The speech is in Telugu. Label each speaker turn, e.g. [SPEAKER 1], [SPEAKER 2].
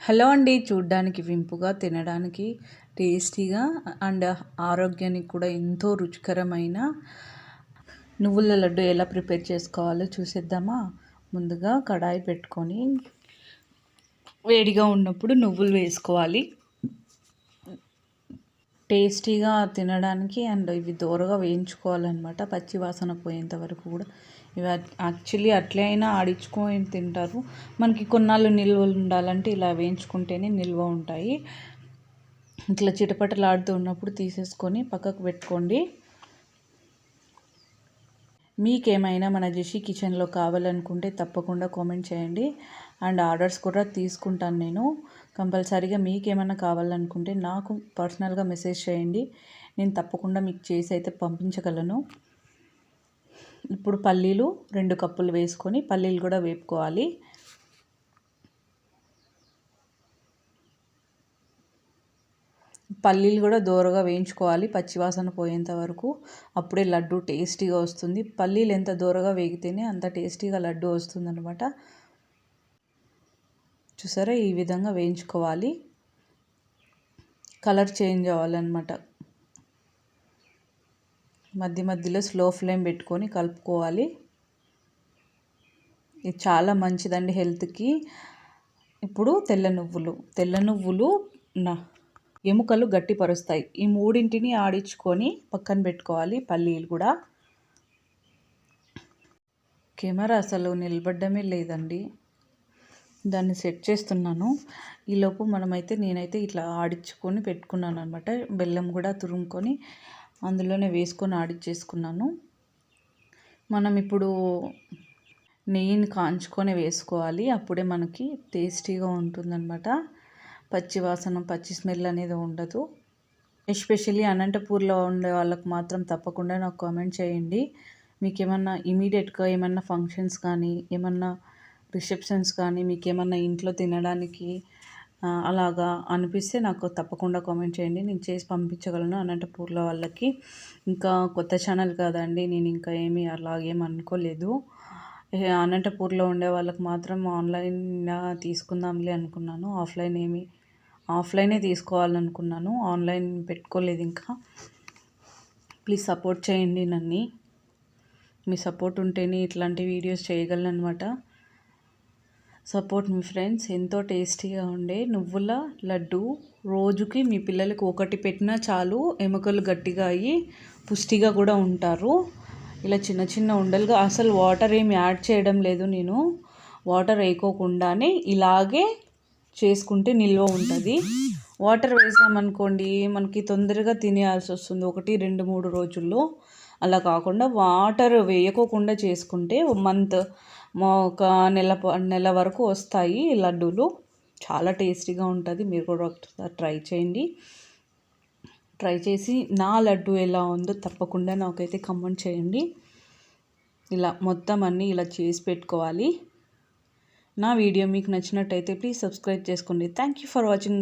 [SPEAKER 1] హలో అండి. చూడ్డానికి వింపుగా, తినడానికి టేస్టీగా అండ్ ఆరోగ్యానికి కూడా ఎంతో రుచికరమైన నువ్వుల లడ్డు ఎలా ప్రిపేర్ చేసుకోవాలో చూసేద్దామా? ముందుగా కడాయి పెట్టుకొని వేడిగా ఉన్నప్పుడు నువ్వులు వేసుకోవాలి. టేస్టీగా తినడానికి అండ్ ఇవి దోరగా వేయించుకోవాలన్నమాట. పచ్చి వాసన పోయేంత వరకు కూడా. ఇవి యాక్చువల్లీ అట్లే అయినా ఆడించుకొని తింటారు. మనకి కొన్నాళ్ళు నిల్వ ఉండాలంటే ఇలా వేయించుకుంటేనే నిల్వ ఉంటాయి. ఇట్లా చిటపటలాడుతూ ఉన్నప్పుడు తీసేసుకొని పక్కకు పెట్టుకోండి. మీకేమైనా మన జెషీ కిచెన్లో కావాలనుకుంటే తప్పకుండా కామెంట్ చేయండి. అండ్ ఆర్డర్స్ కూడా తీసుకుంటాను నేను. కంపల్సరీగా మీకేమైనా కావాలనుకుంటే నాకు పర్సనల్గా మెసేజ్ చేయండి. నేను తప్పకుండా మీకు చేసి అయితే పంపించగలను. ఇప్పుడు పల్లీలు 2 కప్పులు వేసుకొని పల్లీలు కూడా వేపుకోవాలి. పల్లీలు కూడా దోరగా వేయించుకోవాలి, పచ్చివాసన పోయేంత వరకు. అప్పుడే లడ్డు టేస్టీగా వస్తుంది. పల్లీలు ఎంత దోరగా వేగితేనే అంత టేస్టీగా లడ్డు వస్తుందన్నమాట. చూసారా, ఈ విధంగా వేయించుకోవాలి. కలర్ చేంజ్ అవ్వాలన్నమాట. మధ్య మధ్యలో స్లో ఫ్లేమ్ పెట్టుకొని కలుపుకోవాలి. ఇది చాలా మంచిదండి హెల్త్కి. ఇప్పుడు తెల్ల నువ్వులు ఎముకలు గట్టిపరుస్తాయి. ఈ మూడింటిని ఆడించుకొని పక్కన పెట్టుకోవాలి. పల్లీలు కూడా. కెమెరా అసలు నిలబడ్డమే లేదండి, దాన్ని సెట్ చేస్తున్నాను. ఈలోపు నేనైతే ఇట్లా ఆడించుకొని పెట్టుకున్నాను అనమాట. బెల్లం కూడా తురుముకొని అందులోనే వేసుకొని ఆడించేసుకున్నాను. మనం ఇప్పుడు నెయ్యిని కాంచుకొని వేసుకోవాలి. అప్పుడే మనకి టేస్టీగా ఉంటుందన్నమాట. పచ్చి స్మెల్ అనేది ఉండదు. ఎస్పెషల్లీ అనంతపూర్లో ఉండే వాళ్ళకి మాత్రం తప్పకుండా నాకు కామెంట్ చేయండి. మీకు ఏమన్నా ఇమీడియట్గా ఏమన్నా ఫంక్షన్స్ కానీ, ఏమన్నా రిసెప్షన్స్ కానీ, మీకు ఏమన్నా ఇంట్లో తినడానికి అలాగా అనిపిస్తే నాకు తప్పకుండా కామెంట్ చేయండి. నేను చేసి పంపించగలను అనంతపూర్లో వాళ్ళకి. ఇంకా కొత్త ఛానల్ కదండి, నేను ఇంకా అలాగేం అనుకోలేదు. అనంతపూర్లో ఉండే వాళ్ళకి మాత్రం ఆన్లైన్ తీసుకుందాంలే అనుకున్నాను. ఆఫ్లైనే తీసుకోవాలనుకున్నాను. ఆన్లైన్ పెట్టుకోలేదు ఇంకా. ప్లీజ్ సపోర్ట్ చేయండి నన్ను. మీ సపోర్ట్ ఉంటేనే ఇట్లాంటి వీడియోస్ చేయగలను అనమాట. సపోర్ట్ మీ ఫ్రెండ్స్. ఎంతో టేస్టీగా ఉండే నువ్వుల లడ్డు రోజుకి మీ పిల్లలకి ఒకటి పెట్టినా చాలు, ఎముకలు గట్టిగా అయ్యి పుష్టిగా కూడా ఉంటారు. ఇలా చిన్న చిన్న ఉండలుగా, అసలు వాటర్ ఏమి యాడ్ చేయడం లేదు నేను. వాటర్ వేయకోకుండానే ఇలాగే చేసుకుంటే నిల్వ ఉంటుంది. వాటర్ వేసామనుకోండి మనకి తొందరగా తినేయాల్సి వస్తుంది, 1, 2, 3 రోజుల్లో. అలా కాకుండా వాటర్ వేయకోకుండా చేసుకుంటే ఒక నెల వరకు వస్తాయి లడ్డూలు. చాలా టేస్టీగా ఉంటుంది. మీరు కూడా ఒకసారి ట్రై చేయండి. ట్రై చేసి నా లడ్డు ఎలా ఉందో తప్పకుండా నాకైతే కామెంట్ చేయండి. ఇలా మొత్తం అన్నీ ఇలా చేసి పెట్టుకోవాలి. నా వీడియో మీకు నచ్చినట్టయితే ప్లీజ్ సబ్స్క్రైబ్ చేసుకోండి. Thank you for watching.